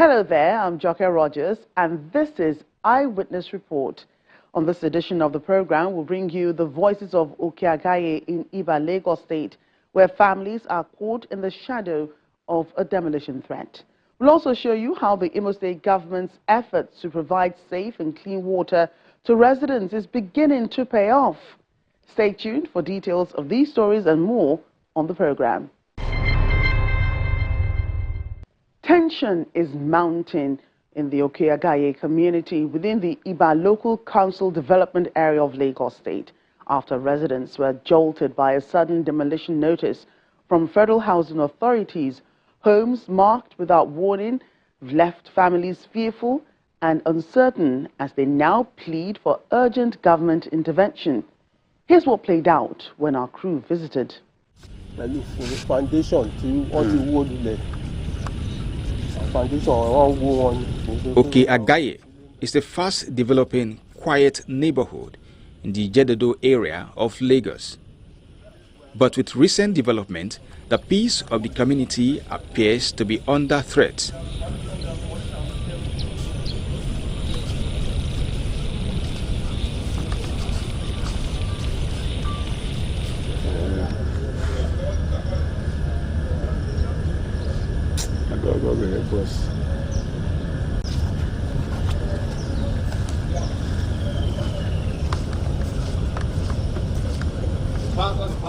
Hello there, I'm Joke Rogers, and this is Eyewitness Report. On this edition of the program, we'll bring you the voices of Oke-Agaiye in Iba, Lagos State, where families are caught in the shadow of a demolition threat. We'll also show you how the Imo State government's efforts to provide safe and clean water to residents is beginning to pay off. Stay tuned for details of these stories and more on the program. Tension is mounting in the Oke-Agaiye community within the Iba Local Council Development Area of Lagos State after residents were jolted by a sudden demolition notice from federal housing authorities. Homes marked without warning left families fearful and uncertain as they now plead for urgent government intervention. Here's what played out when our crew visited. Oke-Agaiye is the fast developing quiet neighborhood in the Jededo area of Lagos. But with recent development, the peace of the community appears to be under threat.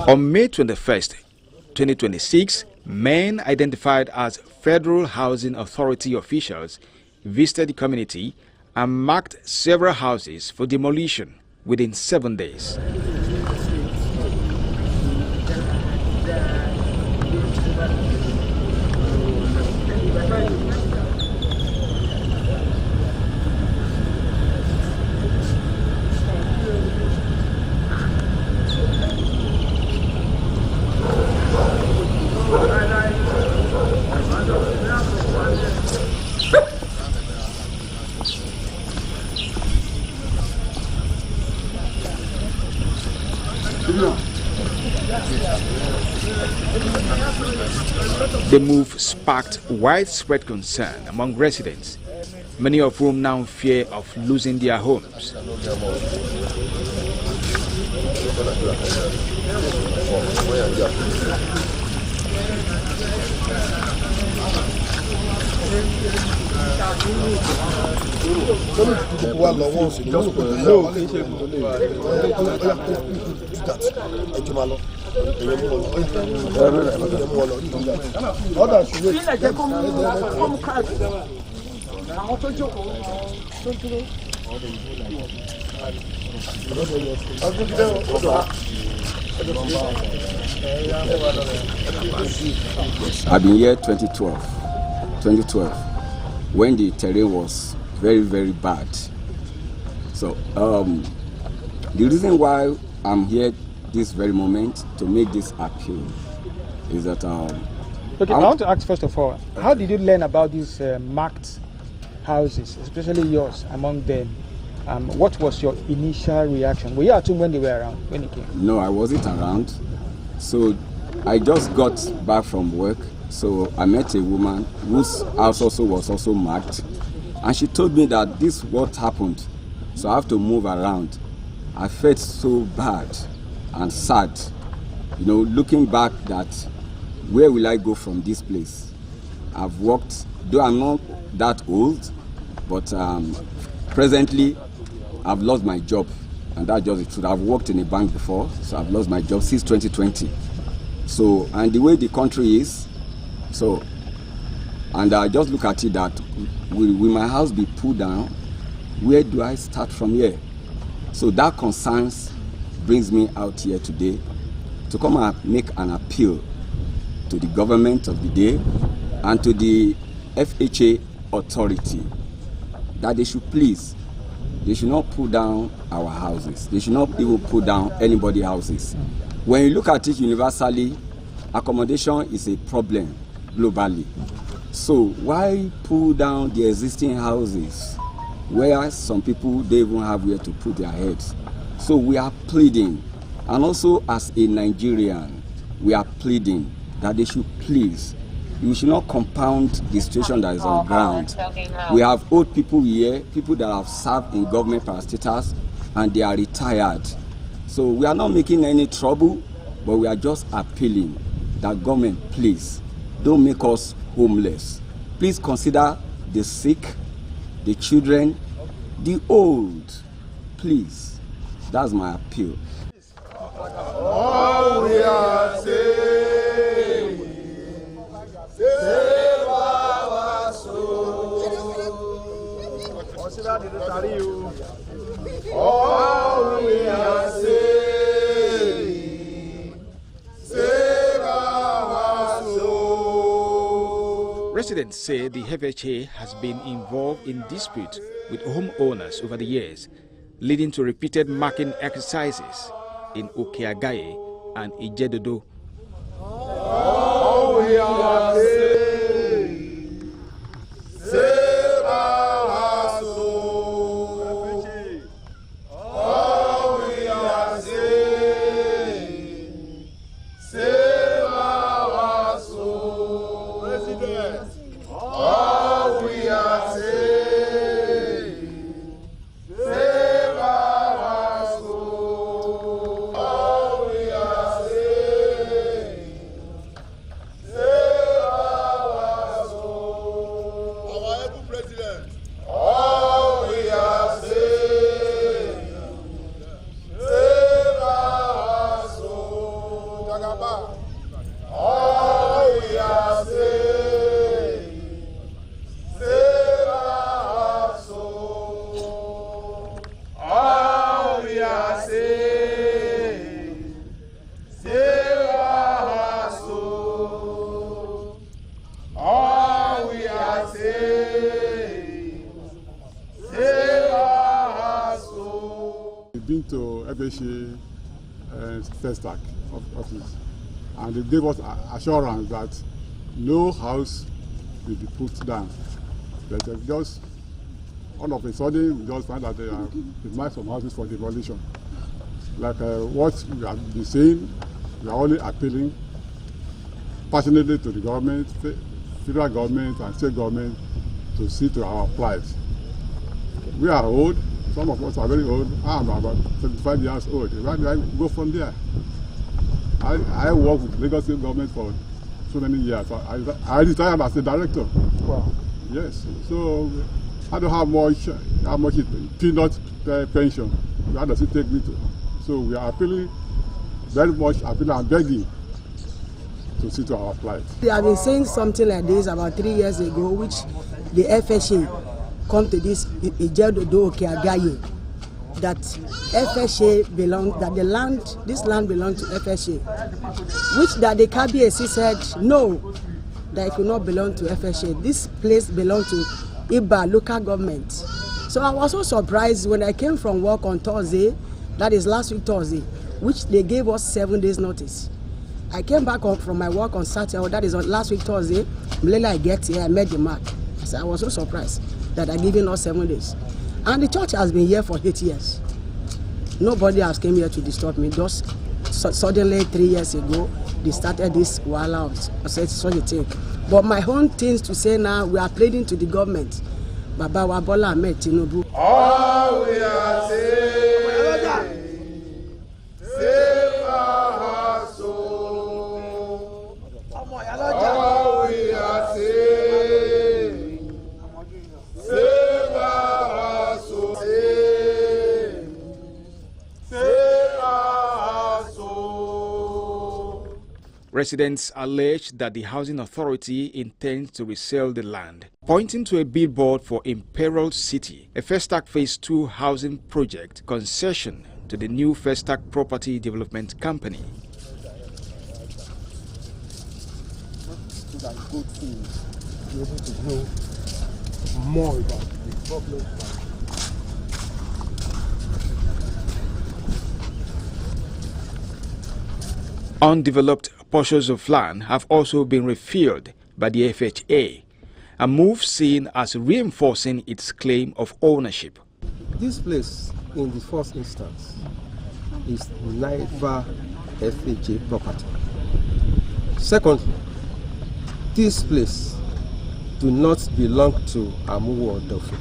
On May 21st, 2026, men identified as Federal Housing Authority officials visited the community and marked several houses for demolition within 7 days. The move sparked widespread concern among residents, many of whom now fear of losing their homes. I've been here 2012, when the terrain was very, very bad. So the reason why I'm here this very moment to make this appeal is that okay, I want to ask first of all, how did you learn about these marked houses, especially yours among them? What was your initial reaction? Were you at home when they were around, when you came? No, I wasn't around. So I just got back from work. So I met a woman whose house was also marked. And she told me that this is what happened. So I have to move around. I felt so bad and sad, you know, looking back that where will I go from this place? I've worked, though I'm not that old, but presently I've lost my job, and that's just the truth. I've worked in a bank before, so I've lost my job since 2020. So, and the way the country is, so, and I just look at it that will my house be pulled down? Where do I start from here? So that concerns brings me out here today to come and make an appeal to the government of the day and to the FHA authority that they should please, they should not pull down our houses. They should not even pull down anybody's houses. When you look at it universally, accommodation is a problem globally. So why pull down the existing houses where some people don't even have where to put their heads? So we are pleading, and also as a Nigerian, we are pleading that they should please we should not compound the situation that is on ground. We have old people here, people that have served in government parastatals, and they are retired. So we are not making any trouble, but we are just appealing that government, please, don't make us homeless. Please consider the sick, the children, the old. Please, that's my appeal. All we are saying, save our soul. All we are saying, save our soul. Residents say the FHA has been involved in disputes with homeowners over the years, leading to repeated marking exercises in Oke-Agaiye and Ijedodo. All we are saying, save our soul. All we are saying, save our soul. President. All we are saying, save our soul. All we are saying, save our soul. Our able president. All we are saying, save our soul. Jagaba. All we are saying, save our soul. All we are saying, save our soul. All we are saying, save our soul. We've been to FHA first office, and they gave us assurance that no house will be put down. But just all of a sudden, we just find that they have marked some houses for demolition. Like what we have been saying, we are only appealing passionately to the government, federal government and state government to see to our plight. We are old. Some of us are very old. I'm about 75 years old. Where do I go from there? I work with Lagos State government for so many years. I retired as a director. Wow. Yes. So I don't have much is peanut pension. Where does it take me to? So we are appealing, very much appealing and begging to see to our plight. They have been saying something like this about 3 years ago, which the FHA come to this Ijedodo Oke-Agaiye, that FHA belong, that this land belongs to FHA, which that the KBAC said no, that it could not belong to FHA. This place belongs to Iba local government. So I was so surprised when I came from work on Thursday, that is last week Thursday, which they gave us 7 days notice. I came back from my work on Saturday, that is on last week Thursday. Later I get here, I met the mark. So I was so surprised that they're giving us 7 days. And the church has been here for 8 years. Nobody has come here to disturb me. Just suddenly 3 years ago, they started this wala of such a thing. But my own things to say now, we are pleading to the government. Baba Wabola Ahmed Tinubu. All we are saying, save our soul. All we are saying, save our soul. Save our soul. Residents allege that the housing authority intends to resell the land, pointing to a billboard for Imperial City, a Festac Phase 2 housing project concession to the new Festac Property Development Company. It's a good thing to be able to know more about the problem. Undeveloped portions of land have also been refilled by the FHA, a move seen as reinforcing its claim of ownership. This place, in the first instance, is never FHA property. Secondly, this place do not belong to Amuwo Odofin.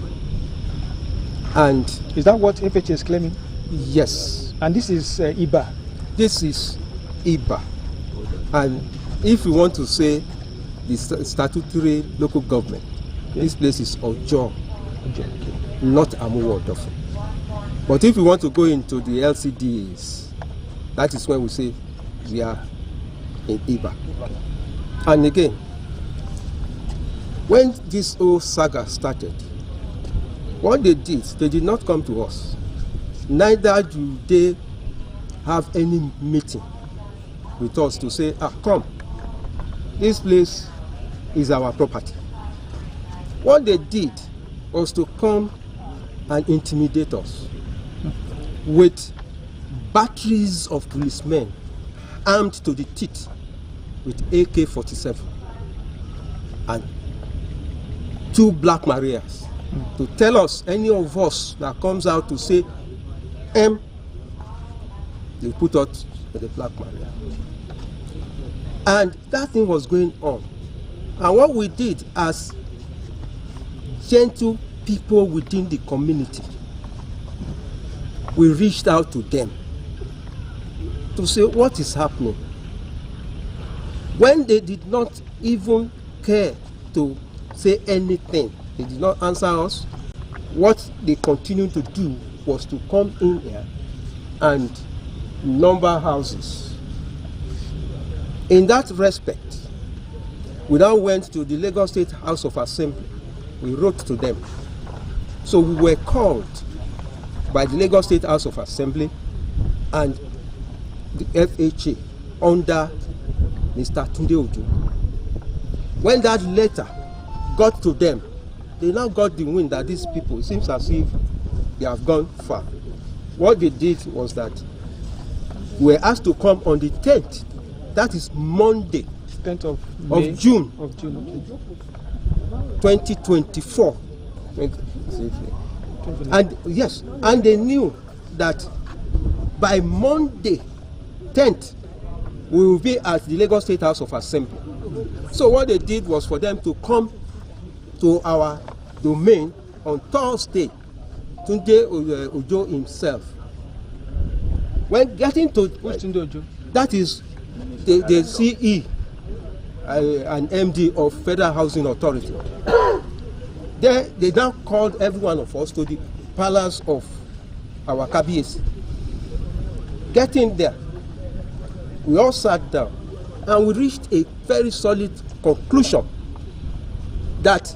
And is that what FHA is claiming? Yes. And this is Iba? This is Iba. And if we want to say the statutory local government, this place is Ojo, not Amuwo Odofin. But if we want to go into the LCDs, that is when we say we are in Iba. And again, when this whole saga started, what they did not come to us. Neither do they have any meeting with us to say, come, this place is our property. What they did was to come and intimidate us with batteries of policemen armed to the teeth with AK-47 and 2 Black Marias to tell us any of us that comes out to say M, they put us with the Black Maria. And that thing was going on. And what we did as gentle people within the community, we reached out to them to say what is happening. When they did not even care to say anything, they did not answer us, what they continued to do was to come in here and number houses. In that respect, we now went to the Lagos State House of Assembly. We wrote to them. So we were called by the Lagos State House of Assembly and the FHA under Mr. Tunde Ojo. When that letter got to them, they now got the wind that these people, it seems as if they have gone far. What they did was that we were asked to come on the 10th, that is Monday, 10th of June, 2024. And yes, and they knew that by Monday 10th, we will be at the Lagos State House of Assembly. So what they did was for them to come to our domain on Thursday. Tunde Ojo himself. When getting to Tunde Ojo? That is the CE and MD of Federal Housing Authority. They now called every one of us to the palace of our Kabiyesi. Getting there, we all sat down and we reached a very solid conclusion that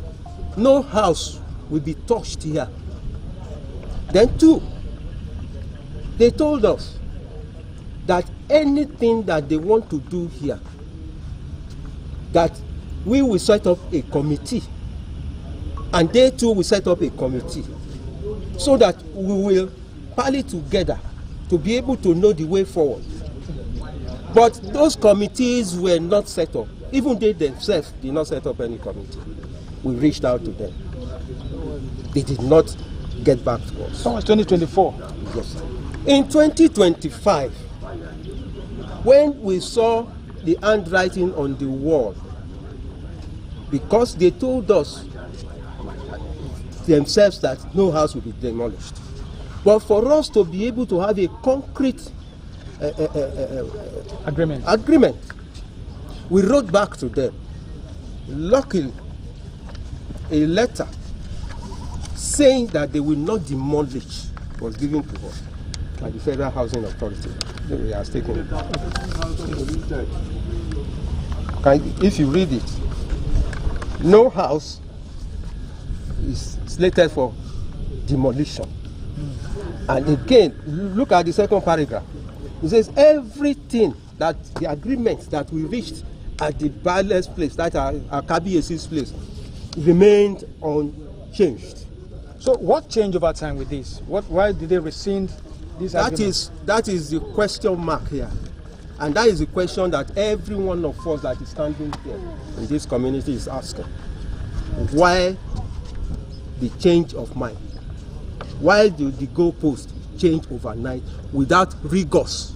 no house will be touched here. Then 2, they told us that anything that they want to do here, that we will set up a committee, and they too will set up a committee, so that we will rally together to be able to know the way forward. But those committees were not set up. Even they themselves did not set up any committee. We reached out to them. They did not get back to us. That was 2024. Yes. In 2025, when we saw the handwriting on the wall, because they told us themselves that no house will be demolished. But for us to be able to have a concrete agreement, we wrote back to them. Luckily, a letter saying that they will not demolish was given to us by the Federal Housing Authority. We are taking it. If you read it, no house is slated for demolition. And again, look at the second paragraph. It says everything that the agreement that we reached at the Bala's place, that our Kabiyesi's place, remained unchanged. So what changed over time with this? Why did they rescind this agreement? That is the question mark here. And that is the question that every one of us that is standing here in this community is asking. Why the change of mind? Why do the goalposts change overnight without rigors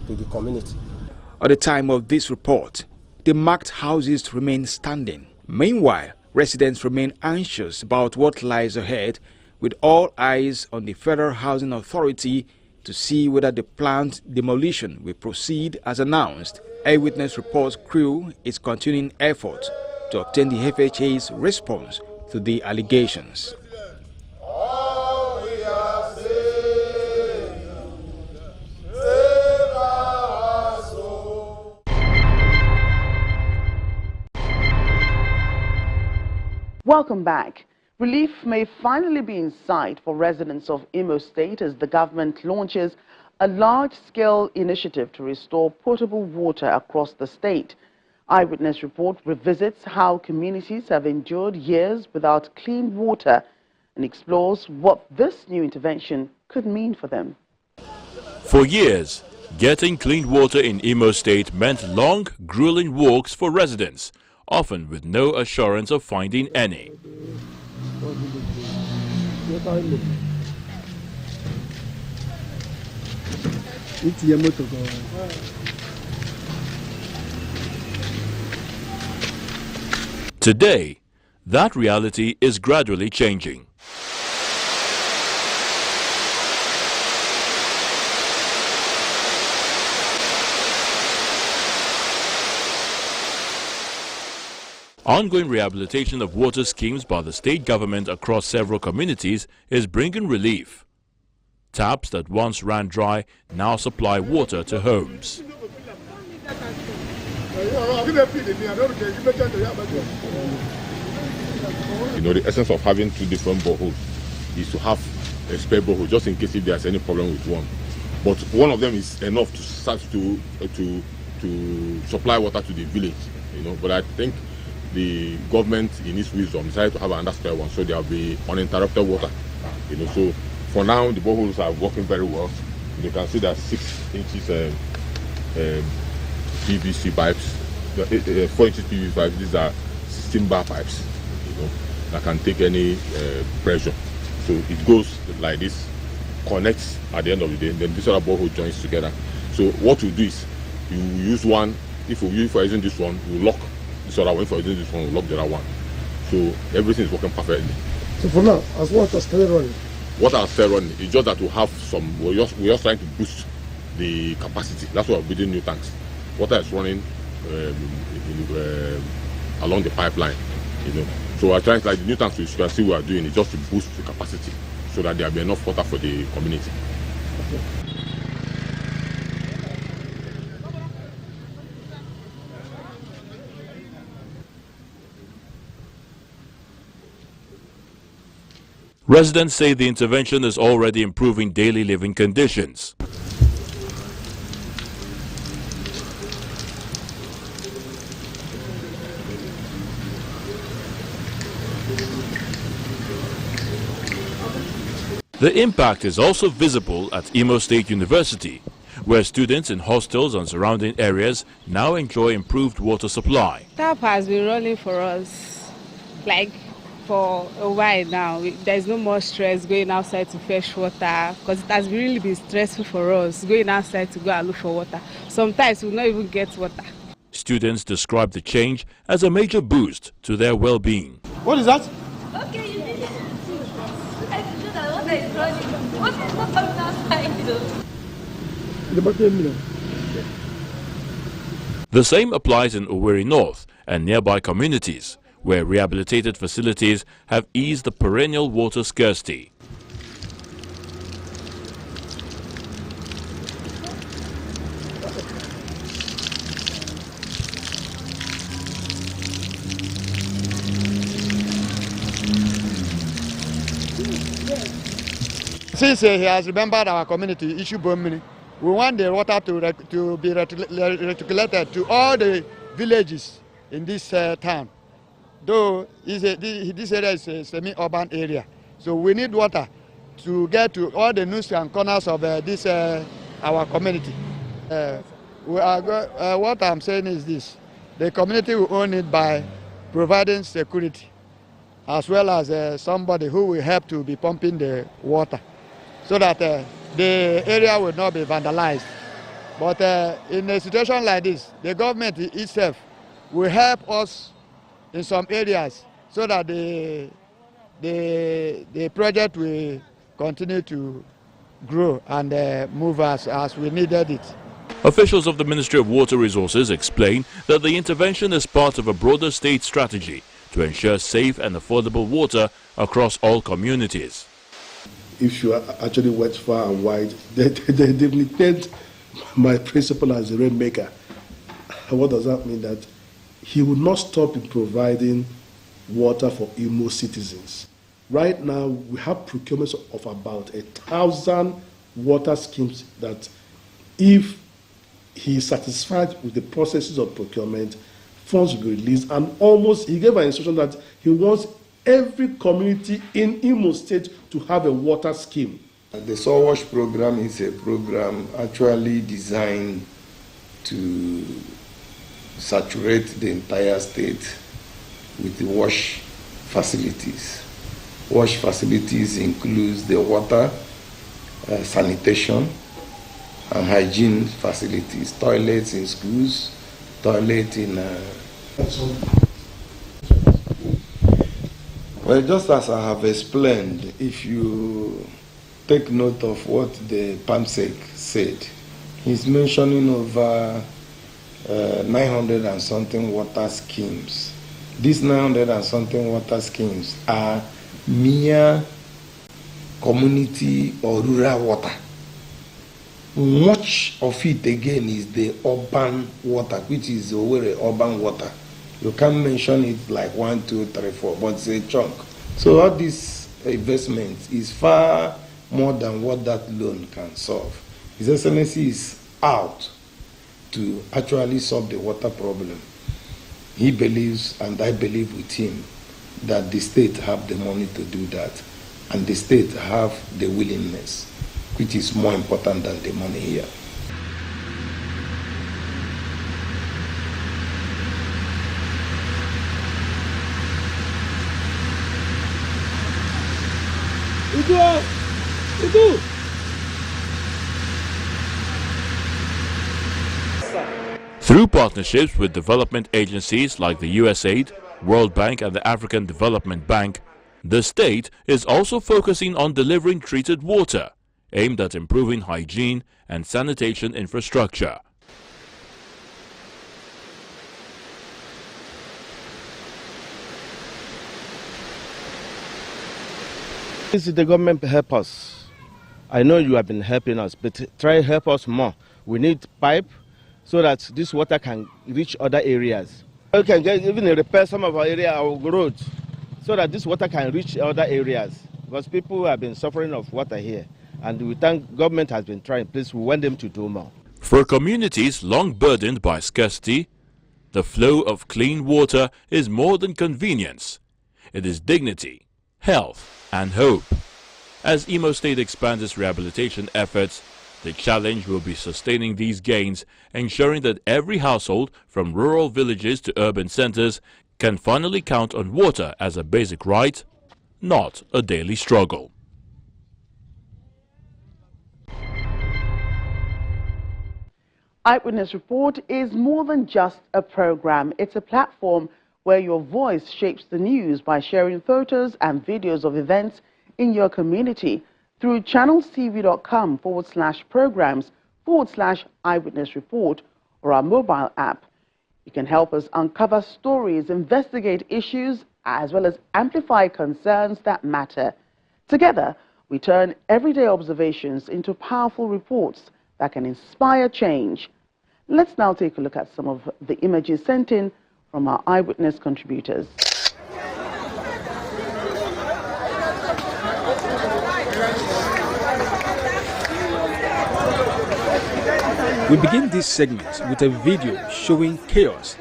to the community? At the time of this report, the marked houses remain standing. Meanwhile, residents remain anxious about what lies ahead, with all eyes on the Federal Housing Authority to see whether the planned demolition will proceed as announced. Eyewitness reports crew is continuing effort to obtain the FHA's response to the allegations. Welcome back. Relief may finally be in sight for residents of Imo State as the government launches a large-scale initiative to restore potable water across the state. Eyewitness report revisits how communities have endured years without clean water and explores what this new intervention could mean for them. For years, getting clean water in Imo State meant long, grueling walks for residents, often with no assurance of finding any. Today, that reality is gradually changing. Ongoing rehabilitation of water schemes by the state government across several communities is bringing relief. Taps that once ran dry now supply water to homes. You know, the essence of having two different boreholes is to have a spare borehole just in case if there's any problem with one. But one of them is enough to start to supply water to the village. You know, but I think the government, in its wisdom, decided to have another spare one, so there will be uninterrupted water. You know, so for now the boreholes are working very well. You can see that 6 inches PVC pipes, 4 inches PVC pipes. These are 16 bar pipes. You know, that can take any pressure. So it goes like this, connects at the end of the day. Then this other borehole joins together. So what we do is you use one. If we use for using this one, we lock this other one. If we're using this one, we lock the other one. So everything is working perfectly. So for now, as water still running? Water is still running. It's just that we have some. We're just trying to boost the capacity. That's why we're building new tanks. Water is running along the pipeline. You know. So we're trying, like the new tanks you can see we are doing it just to boost the capacity so that there will be enough water for the community. Okay. Residents say the intervention is already improving daily living conditions. The impact is also visible at Imo State University, where students in hostels and surrounding areas now enjoy improved water supply. TAP has been running for us like for a while now. There's no more stress going outside to fetch water, because it has really been stressful for us going outside to go and look for water. Sometimes we don't even get water. Students describe the change as a major boost to their well-being. What is that? Okay, you did it. I feel that water is running. Water is not coming outside though. The same applies in Owerri North and nearby communities, where rehabilitated facilities have eased the perennial water scarcity. Since he has remembered our community issue bomb, we want the water to be reticulated to all the villages in this town. Though this area is a semi-urban area, so we need water to get to all the nooks and corners of this our community. What I'm saying is this: the community will own it by providing security, as well as somebody who will help to be pumping the water, so that the area will not be vandalized. But in a situation like this, the government itself will help us in some areas so that the project will continue to grow and move as we needed it. Officials of the Ministry of Water Resources explain that the intervention is part of a broader state strategy to ensure safe and affordable water across all communities. If you actually went far and wide, they depend my principle as a rainmaker. What does that mean? That he will not stop in providing water for Imo citizens. Right now, we have procurements of about 1,000 water schemes that if he is satisfied with the processes of procurement, funds will be released, and almost he gave an instruction that he wants every community in Imo State to have a water scheme. The Soil Wash program is a program actually designed to saturate the entire state with the wash facilities. Wash facilities includes the water, sanitation, and hygiene facilities, toilets in schools, toilet in... Well, just as I have explained, if you take note of what the PAMSEC said, he's mentioning over 900 and something water schemes. These 900 and something water schemes are mere community or rural water. Much of it again is the urban water, which is already urban water. You can't mention it like 1, 2, 3, 4, but it's a chunk. So all this investment is far more than what that loan can solve. His Excellency is out to actually solve the water problem. He believes, and I believe with him, that the state have the money to do that, and the state have the willingness, which is more important than the money here. Through partnerships with development agencies like the USAID, World Bank and the African Development Bank, the state is also focusing on delivering treated water, aimed at improving hygiene and sanitation infrastructure. This is the government help us. I know you have been helping us, but try help us more. We need pipe so that this water can reach other areas. We can get even repair some of our area, our roads, so that this water can reach other areas. Because people have been suffering of water here, and we thank government has been trying. Please, we want them to do more. For communities long burdened by scarcity, the flow of clean water is more than convenience. It is dignity, health, and hope. As Imo State expands its rehabilitation efforts, the challenge will be sustaining these gains, ensuring that every household from rural villages to urban centers can finally count on water as a basic right, not a daily struggle. Eyewitness Report is more than just a program. It's a platform where your voice shapes the news by sharing photos and videos of events in your community through channelstv.com/programs/Eyewitness Report or our mobile app. You can help us uncover stories, investigate issues, as well as amplify concerns that matter. Together, we turn everyday observations into powerful reports that can inspire change. Let's now take a look at some of the images sent in from our Eyewitness contributors. We begin this segment with a video showing chaos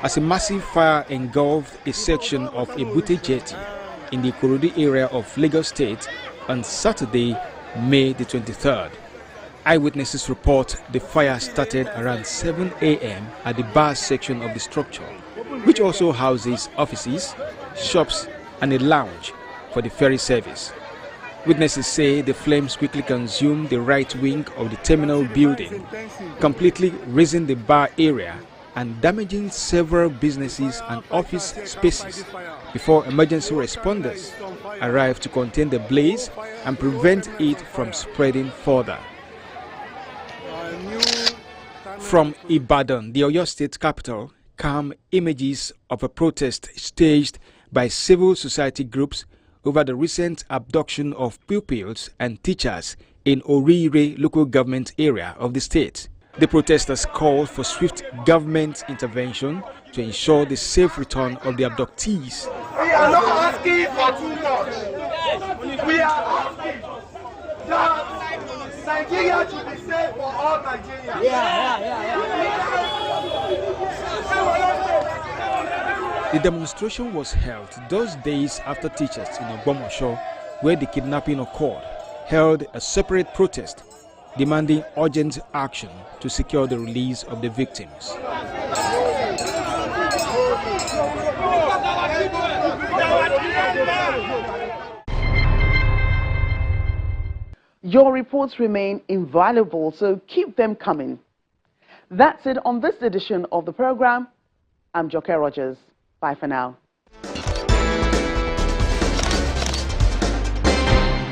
as a massive fire engulfed a section of a Bute jetty in the Ikorodu area of Lagos State on Saturday, May the 23rd. Eyewitnesses report the fire started around 7 a.m. at the bar section of the structure, which also houses offices, shops, and a lounge for the ferry service. Witnesses say the flames quickly consumed the right wing of the terminal building, completely razing the bar area and damaging several businesses and office spaces before emergency responders arrived to contain the blaze and prevent it from spreading further. From Ibadan, the Oyo State capital, come images of a protest staged by civil society groups over the recent abduction of pupils and teachers in Orire local government area of the state. The protesters called for swift government intervention to ensure the safe return of the abductees. We are not asking for too much. We are asking that Nigeria should be safe for all Nigerians. The demonstration was held those days after teachers in Ogbomoso, where the kidnapping occurred, held a separate protest demanding urgent action to secure the release of the victims. Your reports remain invaluable, so keep them coming. That's it on this edition of the program. I'm Joke Rogers. Bye for now.